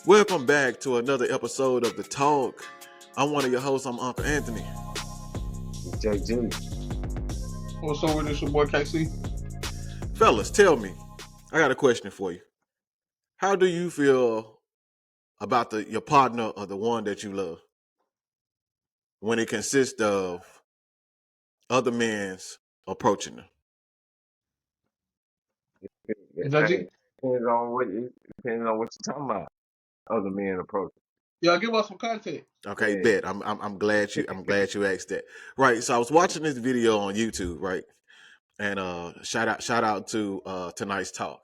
Welcome back to another episode of The Talk. I'm one of your hosts. I'm Uncle Anthony. JG. What's up with this, your boy KC? Fellas, tell me, I got a question for you. How do you feel about your partner or the one that you love when it consists of other men's approaching them? JG? Depends on what you're talking about. Other men approach. Yeah, give us some context. Okay, Yeah. bet. I'm glad you asked that. Right. So I was watching this video on YouTube, right? And shout out to tonight's talk.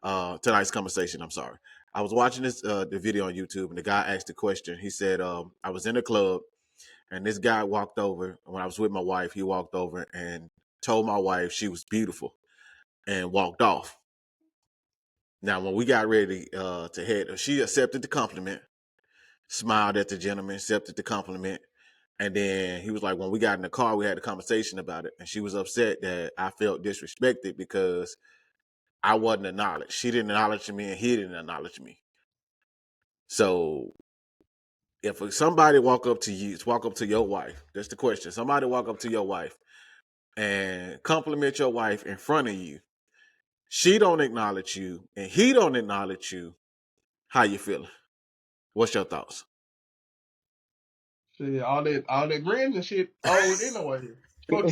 Tonight's conversation, I'm sorry. I was watching the video on YouTube, and the guy asked the question. He said, I was in a club, and this guy walked over. When I was with my wife, he walked over and told my wife she was beautiful and walked off. Now, when we got ready to head, she accepted the compliment, smiled at the gentleman, accepted the compliment. And then he was like, when we got in the car, we had a conversation about it. And she was upset that I felt disrespected because I wasn't acknowledged. She didn't acknowledge me and he didn't acknowledge me. So if somebody walk up to your wife, that's the question. Somebody walk up to your wife and compliment your wife in front of you. She don't acknowledge you and he don't acknowledge you. How you feeling? What's your thoughts? Shit, all that grin and shit old anyway. Fuck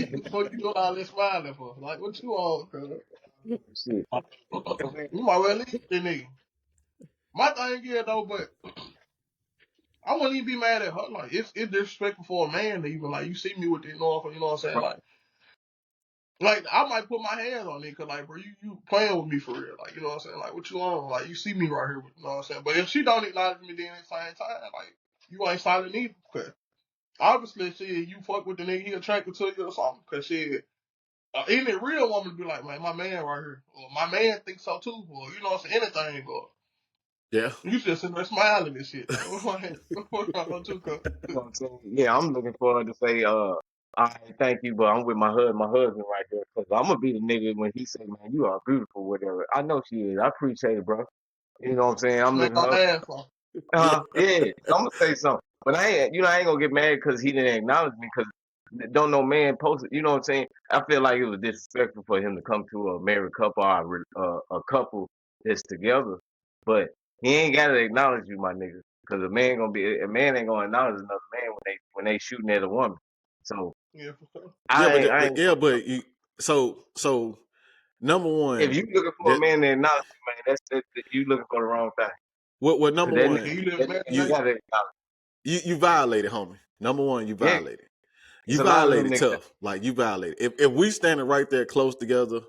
you doing all that smiling for? Like, what you on, cuz? Shit. You might well leave the nigga. My thing is, though, but I wouldn't even be mad at her. Like, it's disrespectful for a man to even, like, you see me with the, you know what I'm saying? Like, I might put my hands on it, cause, like, bro, you playing with me for real. Like, you know what I'm saying? Like, what you on? Like, you see me right here, you know what I'm saying? But if she don't acknowledge me then at the same time, like, you ain't solid either. Cause obviously, shit, you fuck with the nigga, he attracted to you or something. Cause shit, any real woman be like, man, my man right here. Or my man thinks so too. Or, you know what I'm saying? Anything, or Yeah. you just sitting there smiling and shit. Like, what wrong with you, cuz? You know what I'm saying? Yeah, I'm looking for her to say, I thank you, but I'm with my husband right there. Cause I'm gonna be the nigga when he say, man, you are beautiful, whatever. I know she is. I appreciate it, bro. You know what I'm saying? I'm Smack looking my for her. ass off. Yeah, I'm gonna say something. But I ain't gonna get mad because he didn't acknowledge me because don't know man post it. You know what I'm saying? I feel like it was disrespectful for him to come to a married couple or a couple that's together. But he ain't gotta acknowledge you, my nigga, because a man ain't gonna acknowledge another man when they shooting at a woman. So Yeah, for sure. Yeah, I ain't. but you so number If one, you looking for a that man to acknowledge you, man, you looking for the wrong thing. what Cause number that one, Can nigga, you live that married, nigga ain't you JG? gotta acknowledge. you violated, homie. Number one, you Yeah, violated. it's You a lot of them violated niggas. tough. Like you violated. If we standing right there close together,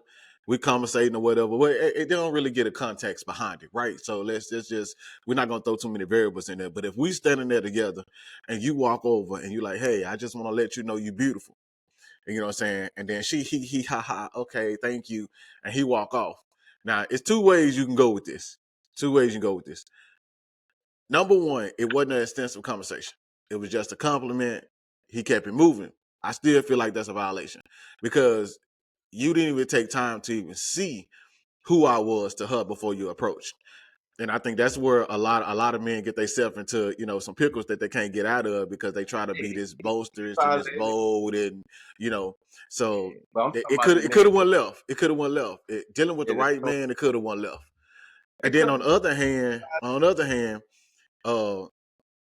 we conversating or whatever, well, they don't really get a context behind it, right? So let's just we're not gonna throw too many variables in there. But if we standing there together and you walk over and you like, hey, I just want to let you know you beautiful. And you know what I'm saying? And then he ha ha, okay, thank you. And he walk off. Now it's two ways you can go with this. Two ways you can go with this. Number one, it wasn't an extensive conversation. It was just a compliment. He kept it moving. I still feel like that's a violation because you didn't even take time to even see who I was to her before you approached. And I think that's where a lot of men get themselves into, some pickles that they can't get out of because they try to be this boasters and this Violated. bold and so Yeah, but I'm it, talking it about could the it could nigga. have went left. It could have went left. Dealing with Yeah, the right man, it could have went left. And it then could. on the other hand, uh,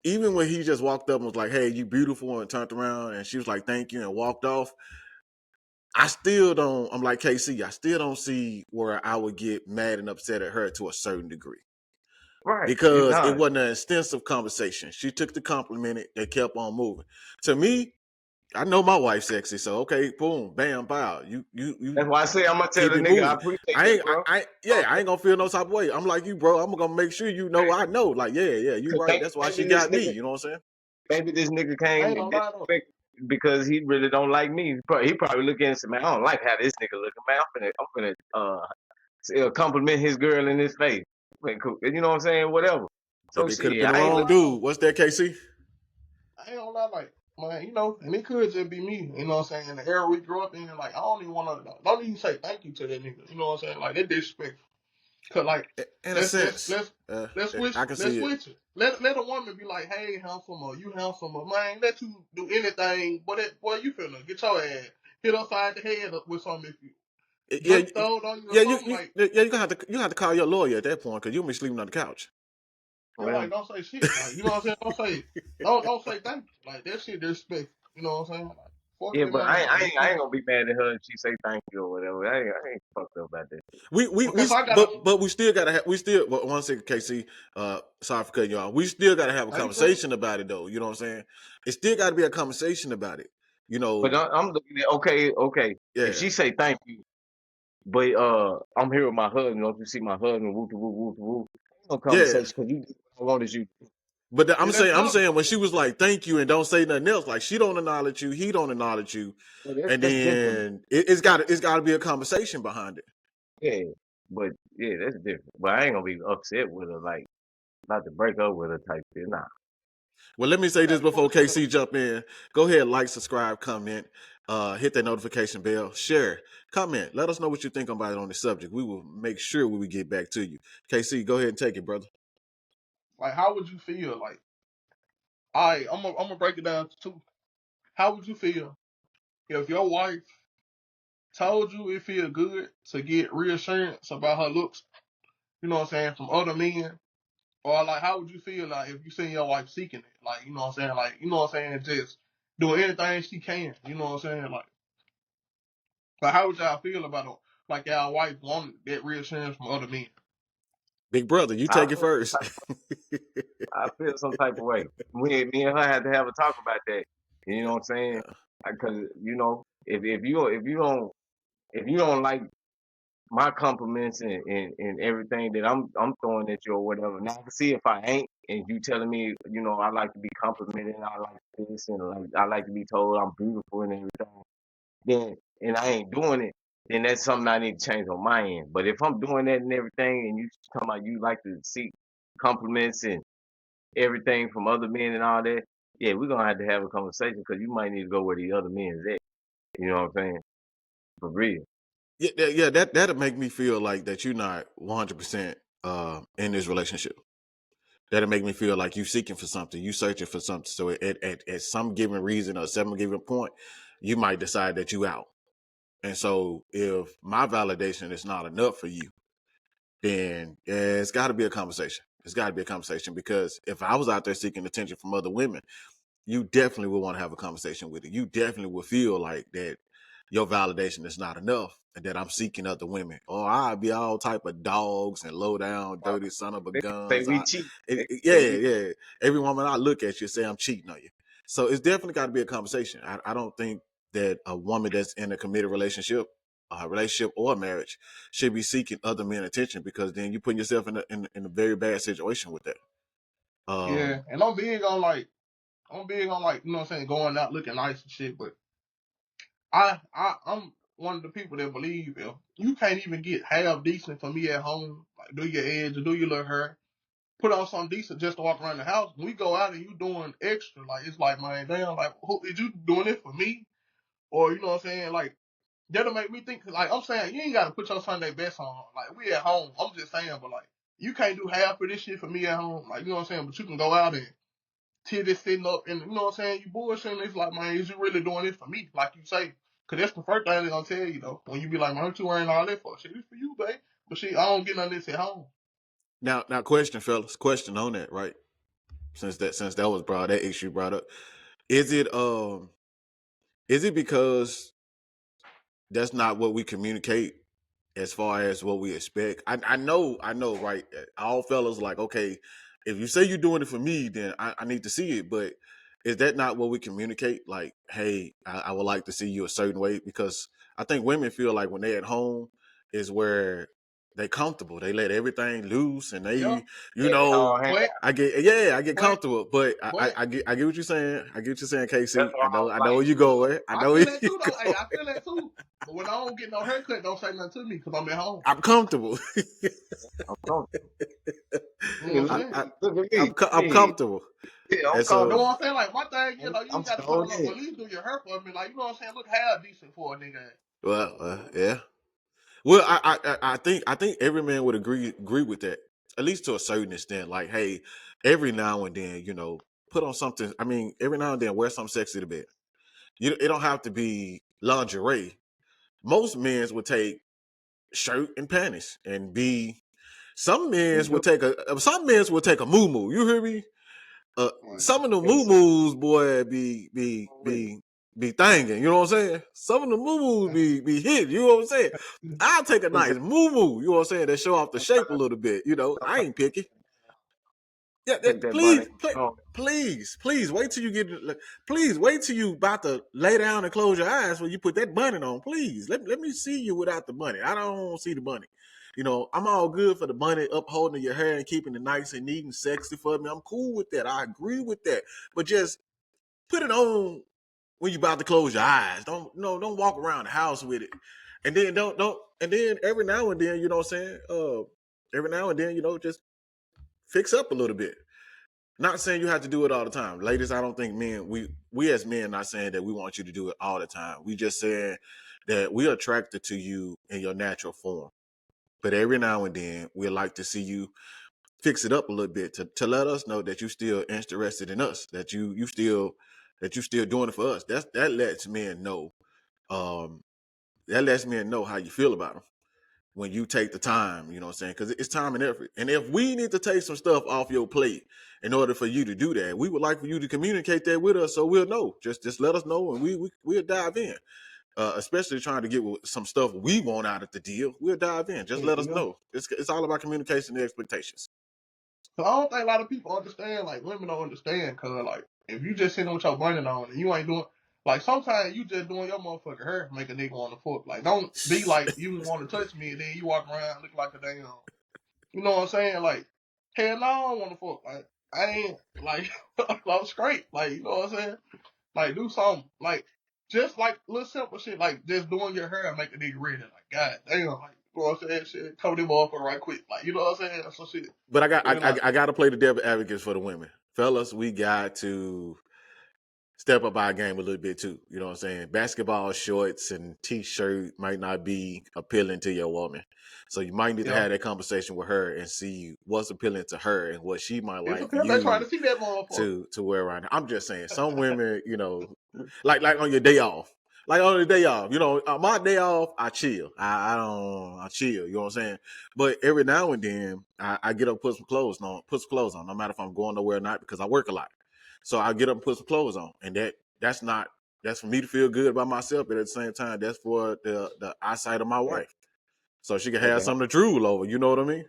even when he just walked up and was like, "Hey, you beautiful," and turned around and she was like, "Thank you," and walked off. I still don't. I'm like KC. I still don't see where I would get mad and upset at her to a certain degree Right. It's because it not. wasn't an extensive conversation. She took the compliment. They kept on moving. To me, I know my wife's sexy, so okay, boom, bam, bow. You That's why I say I'm gonna tell keep the it nigga I moving. appreciate I that, ain't, bro. I ain't gonna feel no type of way. I'm like you, bro. I'm gonna make sure I know. Like, yeah, you Cause right. That's why she got me. You know what I'm saying? maybe this nigga I came ain't and gonna lie though. disrespect because he really don't like me. He probably look at and say, man, I don't like how this nigga looking, man. I'm finna compliment his girl in his face. Man, cool. You know what I'm saying? Whatever. If So it could have shit, been the I I ain't ain't gonna wrong looking. lie though. dude, what's that, KC? I ain't gonna lie, like, man, and it could just be me, you know what I'm saying? The era we grew up in, like, I don't even wanna, don't even say thank you to that nigga, you know what I'm saying? Like, that disrespectful. Cause like In a let's sense, I can let's see it. switch it. Let a woman be like, hey, handsome, or you handsome, or man, let you do anything. Boy, you finna get your ass hit upside the head with something if you Yeah, drink thrown on you or yeah, something like. you gonna have to call your lawyer at that point because you'll be sleeping on the couch. They're Well, like, don't say shit. Like, you know what I'm saying? Don't say thank you. Like that shit disrespect. You know what I'm saying? Like, fuck yeah, that but man. Like, I ain't gonna be mad at her if she say thank you or whatever. I ain't fucked up about that. because I got a But we still gotta have, well, 1 second, KC, sorry for cutting you off. We still gotta have a how you good? conversation about it though. You know what I'm saying? It still gotta be a conversation about it. You But know, I'm looking at okay. If yeah, she say thank you, but I'm here with my husband. Don't you see my husband? Woo woo woo woo. Ain't no yeah. conversation because you I want is you. But Yeah, that's I'm better. saying when she was like, "Thank you," and don't say nothing else, like she don't acknowledge you, he don't acknowledge you, Well, and that's different. then it's got to be a conversation behind it. Yeah, but yeah, that's different. But I ain't gonna be upset with her, like not to break up with her type shit. Nah. Well, let me I say this got a before question though. KC jump in. Go ahead, like, subscribe, comment, hit that notification bell, share, comment. Let us know what you think about it on the subject. We will make sure we get back to you. KC, go ahead and take it, brother. Like, how would you feel? Like, I'm gonna break it down to two. How would you feel if your wife told you it feel good to get reassurance about her looks? You know what I'm saying, from other men. Or like, how would you feel like if you seen your wife seeking it? Like, you know what I'm saying? Like, you know what I'm saying? Just doing anything she can. You know what I'm saying? Like how would y'all feel about it? Like y'all wife wanted that reassurance from other men. Big brother, you I take it feel some first. type, I feel some type of way. Me and her had to have a talk about that. You know what I'm saying? Because you know, if you don't like my compliments and everything that I'm throwing at you or whatever. Now I can see if I ain't, and you telling me, you know, I like to be complimented, I like this, and like I like to be told I'm beautiful and everything. Then and I ain't doing it, then that's something I need to change on my end. But if I'm doing that and everything, and you talking about you like to seek compliments and everything from other men and all that, yeah, we're gonna have a conversation because you might need to go where the other men is at. You know what I'm saying? For real. Yeah, that'll make me feel like that you're not 100% in this relationship. That'll make me feel like you seeking for something, you searching for something. So at some given reason or some given point, you might decide that you out. And so if my validation is not enough for you, then yeah, it's got to be a conversation. It's got to be a conversation because if I was out there seeking attention from other women, you definitely would want to have a conversation with it. You definitely would feel like that your validation is not enough and that I'm seeking other women. Or I'd be all type of dogs and low down, dirty son of a They say guns. we cheat. They Yeah, say we yeah. Every woman I look at you say I'm cheating on you. So it's definitely got to be a conversation. I don't think that a woman that's in a committed relationship or a marriage should be seeking other men attention because then you're putting yourself in a very bad situation with that. Yeah. And I'm big on like, you know what I'm saying, going out looking nice and shit, but I'm one of the people that believe if you can't even get half decent for me at home, like do your edge or do your little hair, put on something decent just to walk around the house. When we go out and you doing extra, like it's like man, damn, like who is you doing it for me? Or you know what I'm saying? Like that'll make me think. Like I'm saying, you ain't gotta put your Sunday best on. Like we at home. I'm just saying, but like you can't do half of this shit for me at home. Like you know what I'm saying? But you can go out and titties sitting up and you know what I'm saying? You bullshitting. It's like man, is you really doing this for me? Like you say, cause that's the first thing they're gonna tell you though. When you be like, man, what you wearing all that for? Shit, this for you, babe. But shit, I don't get none of this at home. Now, question, fellas, question on that, right? Since that was that issue brought up, is it because that's not what we communicate as far as what we expect? I know, right? All fellas like, okay, if you say you're doing it for me, then I need to see it. But is that not what we communicate? Like, hey, I would like to see you a certain way because I think women feel like when they're at home is where they comfortable. They let everything loose and Yeah, they, you yeah, they all know, hang but out. I get but comfortable. But but I get what you're saying. I get what you're saying, KC. That's all I I know like. where you going. I I know where feel that you too though. Hey, go. I feel that too. But when I don't get no haircut, don't say nothing to me because I'm at home. I'm comfortable. I'm comfortable. You know what I'm saying? Look at me. I'm Hey, comfortable. yeah, I'm And You know so, comfortable. what I'm saying? Like my thing, you know, you I'm ain't got to put stone on no, in. but at least do your hair for me. Like you know what I'm saying? Look half decent for a nigga. yeah. Well, I think every man would agree with that, at least to a certain extent. Like, hey, every now and then, put on something. I mean, every now and then, wear something sexy to bed. It don't have to be lingerie. Most men would take shirt and panties and be. Some men would take a moo. You hear me? Some of the moo boy, be thangin', you know what I'm saying? Some of the moo be hit, you know what I'm saying? I'll take a nice moo, you know what I'm saying, that show off the shape a little bit, I ain't picky. Yeah, Take that please, bunny. Oh, please wait till you please wait till you about to lay down and close your eyes when you put that bunny on. Please let me see you without the bunny. I don't see the bunny. I'm all good for the bunny upholding your hair and keeping it nice and neat and sexy for me. I'm cool with that. I agree with that. But just put it on when you about to close your eyes. Don't walk around the house with it. And then don't and then every now and then, you know what I'm saying? Every now and then, just fix up a little bit. Not saying you have to do it all the time. Ladies, I don't think we as men not saying that we want you to do it all the time. We just saying that we're attracted to you in your natural form. But every now and then we'd like to see you fix it up a little bit to let us know that you still interested in us, that you still doing it for us. That lets men know. That lets men know how you feel about them when you take the time, you know what I'm saying? Because it's time and effort. And if we need to take some stuff off your plate in order for you to do that, we would like for you to communicate that with us so we'll know. Just let us know and we'll dive in. Especially trying to get some stuff we want out of the deal. We'll dive in. Just let us know. It's all about communication and expectations. So I don't think a lot of people understand, like women don't understand, cause like if you just sitting with your bunny on and you ain't doing, like sometimes you just doing your motherfucking hair make a nigga want to fuck. Like don't be like you want to touch me and then you walk around looking like a damn, you know what I'm saying? Like hell no, I don't want to fuck. Like I ain't like I'm straight. Like you know what I'm saying? Like do something like just like little simple shit like just doing your hair and make a nigga ready. Like god damn, like you know what I'm saying? Shit, cover them motherfucker right quick. Like you know what I'm saying? That's some shit. But I got And like, I got to play the devil advocates for the women, fellas. We got to step up our game a little bit too. You know what I'm saying? Basketball shorts and t-shirt might not be appealing to your woman, so you might need to have that conversation with her and see what's appealing to her and what she might like for they trying to you see that motherfucker. to wear around. I'm just saying, some women, like on your day off. Like on the day off, my day off, I chill. I chill. You know what I'm saying? But every now and then, I get up, put some clothes on. No matter if I'm going nowhere or not, because I work a lot. So I get up and put some clothes on, and that's for me to feel good about myself. But at the same time, that's for the eyesight of my wife, so she can have something to drool over. You know what I mean?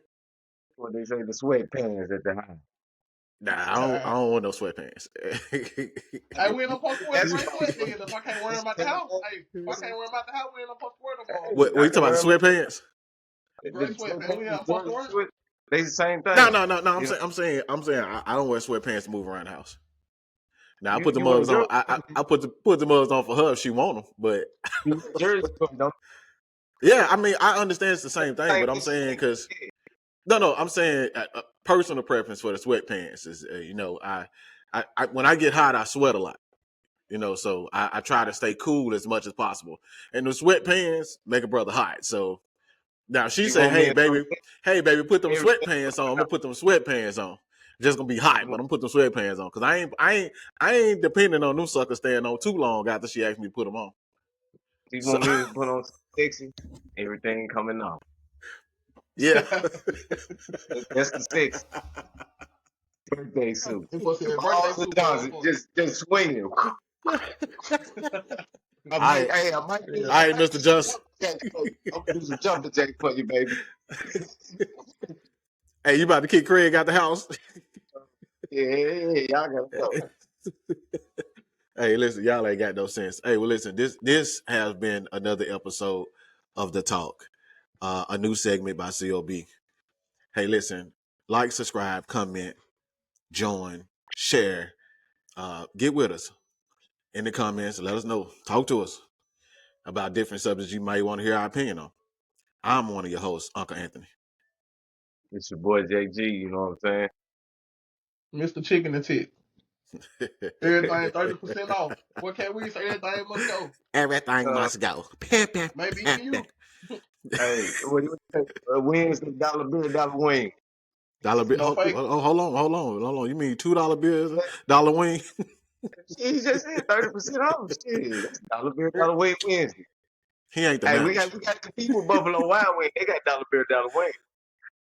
what they say, the sweatpants at the house. Nah, I don't want no sweatpants. Hey, we ain't supposed to wear the right sweat nigga. If I can't wear them at the house, hey, if I can't wear them at the house, we ain't supposed to wear them What motherfuckers. you talking about? The sweatpants? The gray sweatpants, we not supposed to wear them. They the same thing. No. I'm saying I don't wear sweatpants to move around the house. Now I put the mugs on. I put the mugs on for her if she want them. But yeah, I mean I understand it's the same thing, but I'm saying because I'm saying personal preference for the sweatpants is I when I get hot I sweat a lot. So I try to stay cool as much as possible, and the sweatpants make a brother hot. So now she say, hey baby, put them sweatpants on. I'm gonna put them sweatpants on. Just gonna be hot, but I'm gonna put them sweatpants on because I ain't depending on them suckers staying on too long after she asked me to put them on. You want me to put on sexy? Everything coming off. Yeah, that's the six. Birthday suit. Birthday suit. Just swinging. I ain't Mr. Johnson. I'm gonna do some jumping jack for you, baby. Hey, you about to kick Craig out the house? Yeah, y'all gotta go. Hey, listen, y'all ain't got no sense. Hey, well, listen, this has been another episode of The Talk, a new segment by COB. Hey, listen, like, subscribe, comment, join, share, get with us in the comments. Let us know. Talk to us about different subjects you might want to hear our opinion on. I'm one of your hosts, Uncle Anthony. It's your boy JG, you know what I'm saying? Mr. Chicken and Tit. Everything 30% off. What can we say? Everything must go. Everything must go. Maybe even you. Hey, what do you think? Wings, dollar bill, dollar wing. Dollar bill. No fake. Hold on. You mean $2 bills, dollar wing? He just said 30% off. Shit, that's dollar bill, dollar wing Wednesday. He ain't the Hey, we manager. got the people Buffalo Wild Wing. They got dollar bill, dollar wing.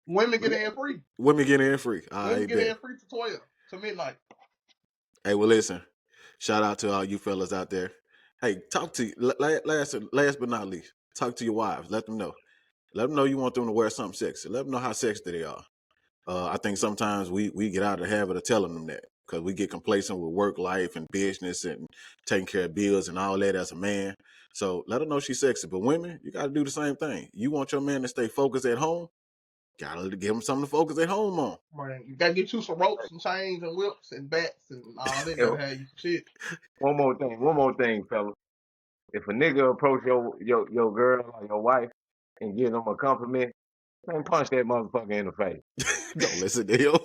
Women We get got, in free. Women get in free. Women I get bet. in free to 12 to midnight. Hey, well, listen. Shout out to all you fellas out there. Hey, talk to last but not least. Talk to your wives. Let them know. Let them know you want them to wear something sexy. Let them know how sexy they are. I think sometimes we get out of the habit of telling them that because we get complacent with work life and business and taking care of bills and all that as a man. So let her know she's sexy. But women, you got to do the same thing. You want your man to stay focused at home, got to give him something to focus at home on. Man, you gotta get you some ropes and chains and whips and bats and all that. Gotta have you some shit. one more thing, fellas. If a nigga approach your girl or your wife and give them a compliment, man, punch that motherfucker in the face. Don't listen to him.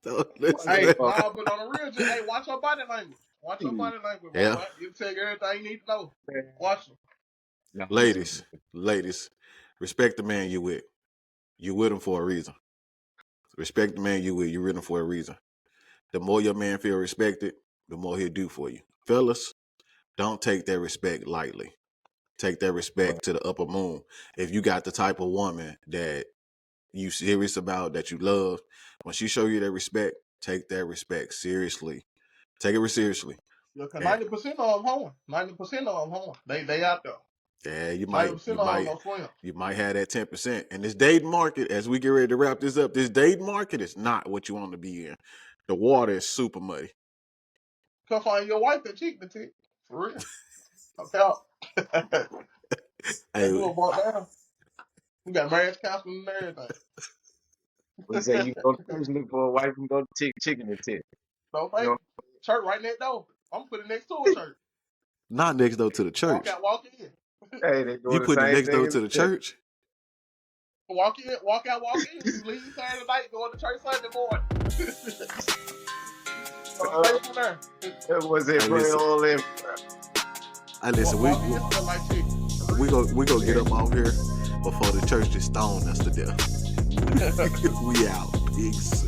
Don't listen Hey, to him. nah, but on the real, just hey, watch your body language. Watch your body language, Yeah. boy. You'll tell you everything you need to know. Watch them. No. Ladies, respect the man you with. You with him for a reason. Respect the man you with. You with him for a reason. The more your man feel respected, the more he'll do for you. Fellas, don't take that respect lightly. Take that respect to the upper moon. If you got the type of woman that you serious about, that you love, when she show you that respect, take that respect seriously. Take it seriously. Yeah, cause Yeah. 90% of them home. 90% of them home. They out there. Yeah, you 90% of them no swim. might have that 10%. And this dating market, as we get ready to wrap this up, this dating market is not what you want to be in. The water is super muddy. Come find your wife that cheat the tick. For real. Okay. That Hey, little brought down. We got marriage counseling and everything. We say you go to church look for a wife and go to chicken and tip. No fake. You know? Church right next door. I'm putting it next to a church. not next door to the church. Walk in. Hey, they doing You the putting it same next door thing to the church? Walk in, walk out, walk in. You leave Saturday night, going to church Sunday morning. Right there. That was it, Hey, put it listen. all in. Hey, listen, Walk in, smell like chicken. we go get up off here before the church just stone us to death. We out. Peace.